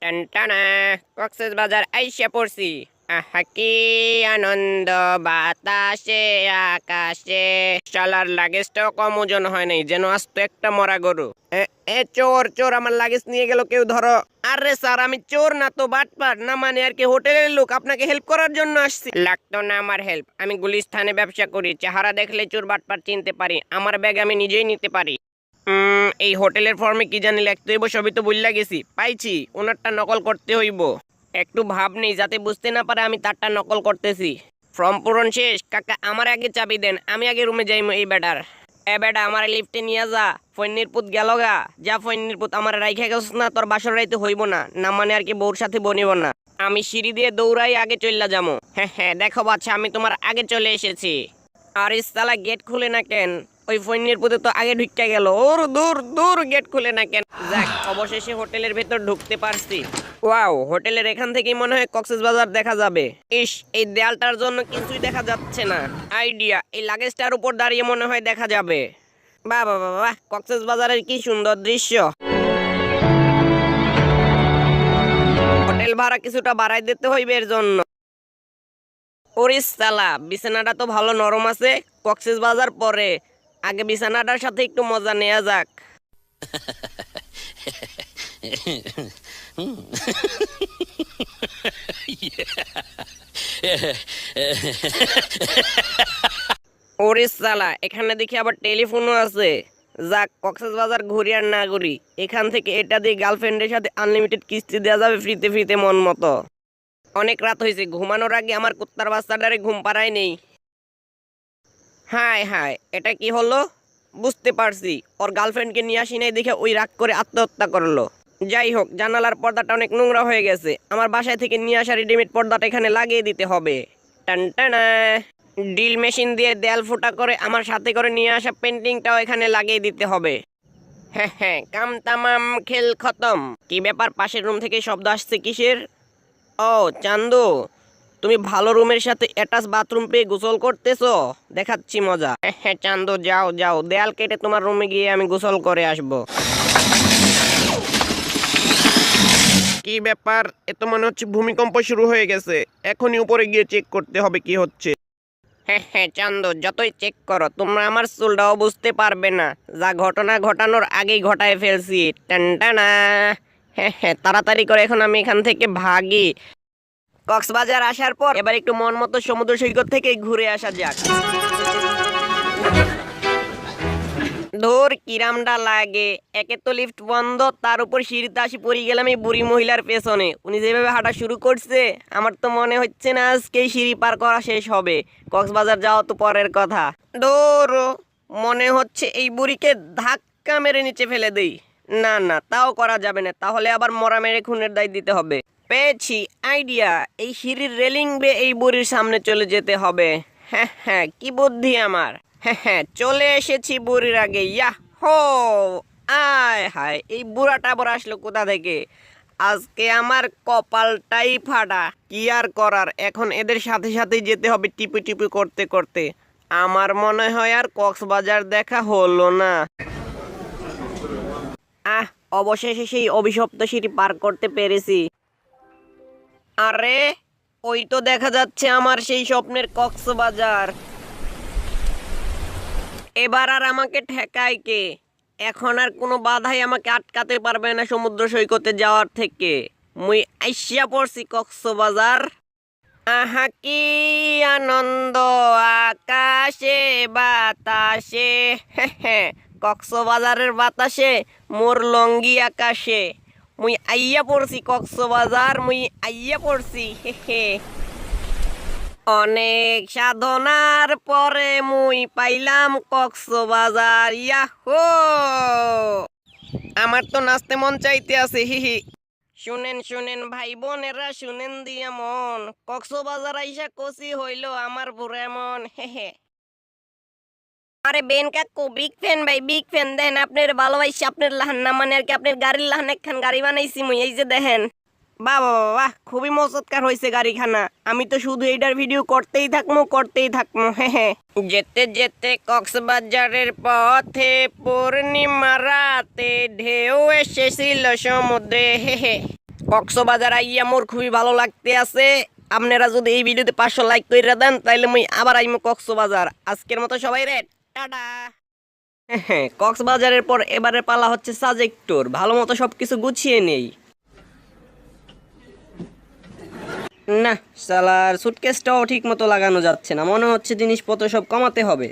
টানটানা কক্সবাজার আইসা পড়ছি। আহা কি আনন্দ বাতাসে আকাশে। শালার লাগেজটাও কম ওজন হয় নাই, যেন আস্ত একটা মরা গরু। এ এ চোর চোর, আমার লাগেজ নিয়ে গেল কেউ, ধরো। আরে স্যার, আমি চোর না তো বাটপার, না মানে আর কি হোটেলের লোক, আপনাকে হেল্প করার জন্য আসছি। লাগতো না আমার হেল্প, আমি গুলিস্তানে ব্যবসা করি, চেহারা দেখলে চোর বাটপার চিনতে পারি, আমার ব্যাগ আমি নিজেই নিতে পারি। এই হোটেলের ফর্মে কি জানি লিখতে হইব, সবই তো বইলা গেছি, পাইছি, ওনারটা নকল করতে হইব। একটু ভাব নেই যাতে বুঝতে না পারে আমি তারটা নকল করতেছি। ফর্ম পূরণ শেষ কাকা, আমার আগে চাবি দেন, আমি আগে রুমে যাই। এই বেটার এ বেটা, আমার লিফটে নিয়ে যা। ফৈনির পুত গেল গা, যা ফৈনির পুত, আমার রাইখা গেছ না, তোর বাসর রাইতে হইব না, না মানে আর কি বউর সাথে বনিব না। আমি সিঁড়ি দিয়ে দৌড়াই আগে চললা যাবো। হ্যাঁ হ্যাঁ, দেখো বাচ্চা, আমি তোমার আগে চলে এসেছি। আর ইস্তালা গেট খুলে না কেন? ওই ফৈনির পুতে তো আগে ঢুকতে গেল, ওর দূর দূর, গেট খুলে না কেন? যাক, অবশেষে হোটেলের ভেতর ঢুকতে পারছি। ওয়াও, হোটেলের এখান থেকেই মনে হয় কক্সবাজার দেখা যাবে। ইস, এই দেয়ালটার জন্য কিছুই দেখা যাচ্ছে না। আইডিয়া, এই লাগেজটার উপর দাঁড়িয়ে মনে হয় দেখা যাবে। বাহ বাহ বাহ বাহ, কক্সবাজারের কি সুন্দর দৃশ্য। হোটেল ভাড়া কিছুটা বাড়াই দিতে হইবে এর জন্য। ওরে সালা, বিছানাটা তো ভালো নরম আছে। কক্সবাজার পরে, আগে বিছানাটার সাথে একটু মজা নেওয়া যাক। ওরে সালা, এখানে দেখি আবার টেলিফোনও আছে। যাক, কক্সবাজার ঘুরি আর না ঘুরি, এখান থেকে এটা দিয়ে গার্লফ্রেন্ডের সাথে আনলিমিটেড কিস্তি দেওয়া যাবে ফ্রিতে ফ্রিতে মন মতো। অনেক রাত হয়েছে, ঘুমানোর আগে আমার কুত্তার বাচ্চাটারে ঘুম পাড়াই নেই। হায় হায়, এটা কি হলো? বুঝতে পারছি, ওর গার্লফ্রেন্ডকে নিয়ে আসি নাই দেখে ওই রাগ করে আত্মহত্যা করলো। যাই হোক, জানালার পর্দাটা অনেক নোংরা হয়ে গেছে, আমার বাসায় থেকে নিয়ে আসা রেডিমেড পর্দাটা এখানে লাগিয়ে দিতে হবে। টানটানা, ড্রিল মেশিন দিয়ে দেয়াল ফুটা করে আমার সাথে করে নিয়ে আসা পেন্টিংটাও এখানে লাগিয়ে দিতে হবে। হ্যাঁ হ্যাঁ, কাম তামাম, খেল খতম। কি ব্যাপার, পাশের রুম থেকে শব্দ আসছে কিসের? ও চান্দু, তুমি ভালো রুমের সাথে অ্যাটাচ বাথরুম পেয়ে গোসল করতেছো, দেখাচ্ছি মজা। হ্যাঁ হ্যাঁ চান্দু, যাও যাও, দেয়াল কেটে তোমার রুমে গিয়ে আমি গোসল করে আসবো। কি ব্যাপার, এ তো মনে হচ্ছে ভূমিকম্প শুরু হয়ে গেছে, এখনই উপরে গিয়ে চেক করতে হবে কি হচ্ছে। হ্যাঁ হ্যাঁ চান্দু, যতই চেক করো তোমরা আমার চুলটাও বুঝতে পারবে না, যা ঘটনা ঘটানোর আগেই ঘটায় ফেলছি। টানটানা। হ্যাঁ হ্যাঁ, তাড়াতাড়ি করে এখন আমি এখান থেকে ভাগি। কক্সবাজার আসার পর এবার একটু মন মতো সমুদ্র সৈকত থেকে ঘুরে আসা যাক। ধর কিরামটা লাগে, একে তো লিফট বন্ধ, তার উপর সিঁড়িতে আসি পড়ে গেলাম এই বুড়ি মহিলার পেছনে। উনি যেভাবে হাঁটা শুরু করছে, আমার তো মনে হচ্ছে না আজকেই সিঁড়ি পার করা শেষ হবে। কক্সবাজার যাওয়া তো পরের কথা। ধর, মনে হচ্ছে এই বুড়িকে ধাক্কা মেরে নিচে ফেলে দেই। না না, তাও করা যাবে না, তাহলে আবার মরা মেরে খুনের দায় দিতে হবে। পেয়েছি আইডিয়া, এই সিঁড়ির রেলিং বেয়ে এই বুড়ির সামনে চলে যেতে হবে। হ্যাঁ হ্যাঁ, কি বুদ্ধি আমার। হ্যাঁ হ্যাঁ, চলে এসেছি বুড়ির আগে। ইয়া হো, আয় হায়, এই বুড়াটা আবার আসলো কোথা থেকে? আজকে আমার কপালটাই ফাটা। কি আর করার, এখন এদের সাথে সাথেই যেতে হবে টিপি টিপি করতে করতে। আমার মনে হয় আর কক্সবাজার দেখা হলো না। আহ, অবশেষে সেই অভিশপ্ত সিঁড়ি পার করতে পেরেছি। আরে, ওই তো দেখা যাচ্ছে আমার সেই স্বপ্নের কক্সবাজার। এবার আর আমাকে ঠেকায় কে? এখন আর কোনো বাধাই আমাকে আটকাতে পারবে না সমুদ্র সৈকতে যাওয়ার থেকে। মুই আইসা পড়ছি কক্সবাজার। আহা কি আনন্দ আকাশে বাতাসে। হ্যাঁ, কক্সবাজারের বাতাসে মোর লঙ্গি আকাশে। মুই আইয়া পড়ছি কক্সবাজার, মুই আইয়া পড়ছি। হে। অনেক সাধনার পরে মুই পাইলাম কক্সবাজার। ইয়াহো, আমার তো নাচতে মন চাইতে আছে। হিহি। শুনেন শুনেন ভাই বোনেরা, শুনেন দিয়া মন, কক্সবাজার আইসা কচি হইল আমার বুড়া মন। হে হে। আরে বেন কাকু, বিগ ফ্যান ভাই, বিগ ফ্যান। দেখেন আপনার ভালোবাসি, আপনার লাহান না মানে আর কি, আপনার গাড়ির লাহান একখান গাড়ি বানাইছি মুই, এই যে দেখেন। বাহ বাহ বাহ, খুবই মজৎকার হয়েছে গাড়িখানা। আমি তো শুধু এইটার ভিডিও করতেই থাকবো করতেই থাকবো। হ্যাঁ হ্যাঁ। যেতে যেতে কক্সবাজারের পথে পূর্ণিমা রাতে ঢেউ এসেছিল সমুদ্রে। হে হে। কক্সবাজার আইয়া মোর খুবই ভালো লাগতে আছে। আপনারা যদি এই ভিডিওতে 500 লাইক কইরা দেন তাইলে মুই আবার আইমু কক্সবাজার। আজকের মতো সবাই রে টাটা। হ্যাঁ, কক্সবাজারের পর এবারে পালা হচ্ছে সাজেক ট্যুর। ভালো মতো সবকিছু গুছিয়ে নেই। না, শালার সুটকেসটাও ঠিক মতো লাগানো যাচ্ছে না, মনে হচ্ছে জিনিসপত্র সব কমাতে হবে।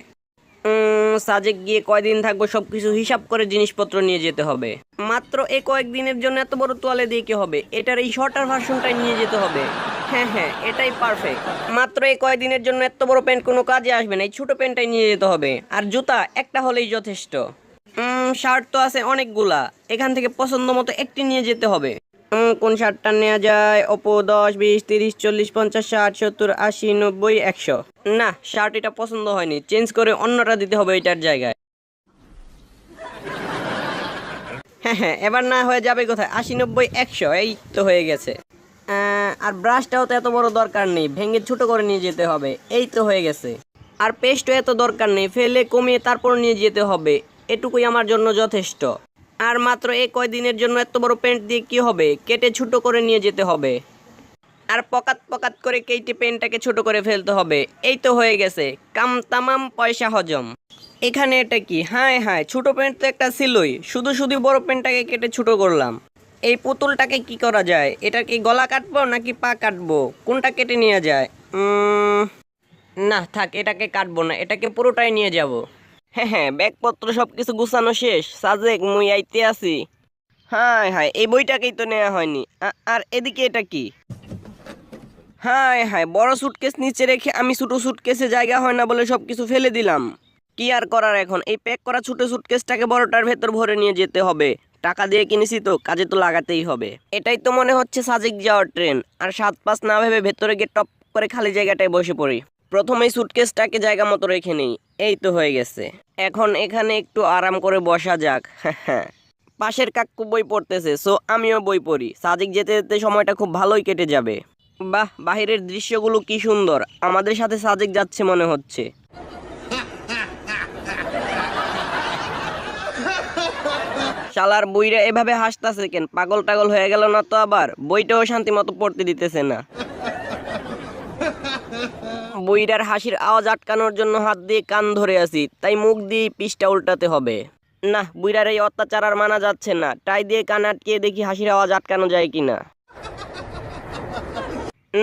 সাজেক গিয়ে কয়দিন থাকবো সবকিছু হিসাব করে জিনিসপত্র নিয়ে যেতে হবে। মাত্র এই কয়েকদিনের জন্য এত বড় তোয়ালে দিয়ে কি হবে? এটার এই শর্টার ভার্সনটাই নিয়ে যেতে হবে। হ্যাঁ, এটাই পারফেক্ট। মাত্র এই কয়েকদিনের জন্য এত বড় প্যান্ট কোনো কাজে আসবে না, এই ছোট প্যান্টটাই নিয়ে যেতে হবে। আর জুতা একটা হলেই যথেষ্ট। শার্ট তো আছে অনেকগুলা, এখান থেকে পছন্দ মতো একটি নিয়ে যেতে হবে। কোন শার্টটা নেওয়া যায়? ওপো 10, 20, 30, 40, 50, 60, 70, 80, 90, 100। না, শার্ট এটা পছন্দ হয়নি, চেঞ্জ করে অন্যটা দিতে হবে এটার জায়গায়। হ্যাঁ, এবার না হয়ে যাবে কোথায়? 80, 90, 100, এই তো হয়ে গেছে। আর ব্রাশটাও তো এত বড় দরকার নেই, ভেঙে ছোট করে নিয়ে যেতে হবে, এই তো হয়ে গেছে। আর পেস্টও এত দরকার নেই, ফেলে কমিয়ে তারপর নিয়ে যেতে হবে, এটুকুই আমার জন্য যথেষ্ট। আর মাত্র এই কয়দিনের জন্য এত বড় প্যান্ট দিয়ে কি হবে? কেটে ছোট করে নিয়ে যেতে হবে। আর পকাত করে কেটে প্যান্টটাকে ছোট করে ফেলতে হবে, এই তো হয়ে গেছে। কাম তামাম, পয়সা হজম। এখানে এটা কি? হায়, ছোট প্যান্ট তো একটা ছিলই, শুধু বড় প্যান্টটাকে কেটে ছোট করলাম। এই পুতুলটাকে কি করা যায়? এটা কি গলা কাটবো নাকি পা কাটবো? কোনটা কেটে নিয়ে যায়? না থাক, এটাকে কাটবো না, এটাকে পুরোটাই নিয়ে যাব। হ্যাঁ, ব্যাগপত্র সবকিছু গুছানো শেষ। সাজেক মুই আইতে আছি। হায়, এই বইটাকেই তো নেওয়া হয়নি। আর এদিকে এটা কি? হায়, বড় সুটকেস নিচে রেখে আমি ছোট সুটকেসে জায়গা হয় না বলে সবকিছু ফেলে দিলাম। কি আর করার এখন, এই প্যাক করা ছোট সুটকেসটাকে বড়টার ভেতর ভরে নিয়ে যেতে হবে। টাকা দিয়ে কিনেছি তো, কাজে তো লাগাতেই হবে। এটাই তো মনে হচ্ছে সাজেক যাওয়ার ট্রেন। আর 7-5 না ভেবে ভেতরে গিয়ে টপ করে খালি জায়গাটায় বসে পড়ি। প্রথমেই সুটকেসটাকে জায়গা মতো রেখে নেই, এই তো হয়ে গেছে। এখন এখানে একটু আরাম করে বসা যাক। হ্যাঁ, পাশের কাকু বই পড়তেছে, সো আমিও বই পড়ি। সাজেক যেতে যেতে সময়টা খুব ভালোই কেটে যাবে। বাহ, বাহিরের দৃশ্যগুলো কি সুন্দর, আমাদের সাথে সাজেক যাচ্ছে মনে হচ্ছে। শালার বইরা এভাবে হাসতাছে কেন? পাগল টাগল হয়ে গেল না তো আবার? বইটাও শান্তি মতো পড়তে দিতেছে না। বইটার হাসির আওয়াজ আটকানোর জন্য হাত দিয়ে কান ধরে আছি, তাই মুখ দিয়ে পৃষ্ঠা উল্টাতে হবে। না, বুইড়ার এই অত্যাচার আর মানা যাচ্ছে না। টাই দিয়ে কান আটকিয়ে দেখি হাসির আওয়াজ আটকানো যায় কিনা।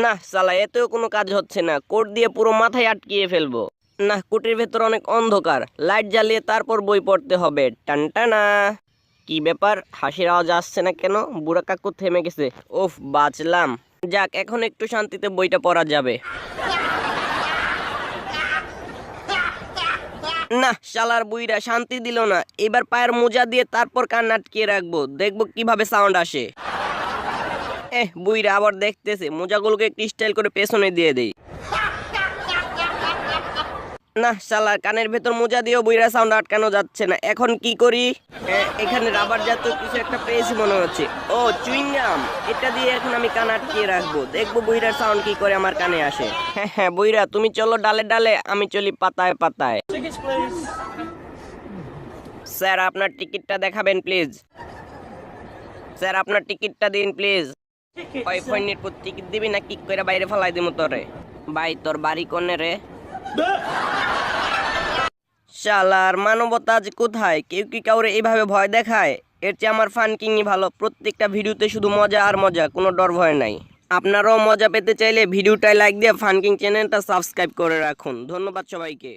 না শালা, এতেও কোনো কাজ হচ্ছে না, কোট দিয়ে পুরো মাথায় আটকিয়ে ফেলবো। না, কোটের ভেতর অনেক অন্ধকার, লাইট জ্বালিয়ে তারপর বই পড়তে হবে। টানটানা। কি ব্যাপার, হাসির আওয়াজ আসছে না কেন? বুড়া কাকু থেমে গেছে। ওফ, বাঁচলাম। যাক, এখন একটু শান্তিতে বইটা পড়া যাবে। না, শালার বুইরা শান্তি দিল না। এবার পায়ের মোজা দিয়ে তারপর কান আটকিয়ে রাখবো, দেখবো কিভাবে সাউন্ড আসে। বুইরা আবার দেখতেছে, মোজাগুলোকে একটু স্টাইল করে পেছনে দিয়ে দেই। না, শালার কানের ভেতর মোজা দিয়েও বুইরা সাউন্ড আটকানো যাচ্ছে না। এখন কি করি? এখানে রাবার জাতীয় কিছু একটা পেয়েছি মনে হচ্ছে। ও, চুইংগাম। এটা দিয়ে এখন আমি কান আটকিয়ে রাখবো, দেখবো বুইরার সাউন্ড কি করে আমার কানে আসে। হ্যাঁ, বুইরা তুমি চলো ডালে ডালে, আমি চলি পাতায় পাতায়। স্যার, আপনার টিকিটটা দেখাবেন প্লিজ। স্যার, আপনার টিকিটটা দিন প্লিজ। ওই ফোনের পর টিকিট দিবি না কিক করে বাইরে ফেলাই দিমু তোরে। ভাই, তোর বাড়ি কোনে রে? শালার মানবতা আজ কোথায়? কেউ কি কাউরে এইভাবে ভয় দেখায়? এর চেয়ে আমার ফানকিংই ভালো। প্রত্যেকটা ভিডিওতে শুধু মজা আর মজা, কোনো ডর ভয় নাই। আপনারাও মজা পেতে চাইলে ভিডিওটায় লাইক দিয়ে ফানকিং চ্যানেলটা সাবস্ক্রাইব করে রাখুন। ধন্যবাদ সবাইকে।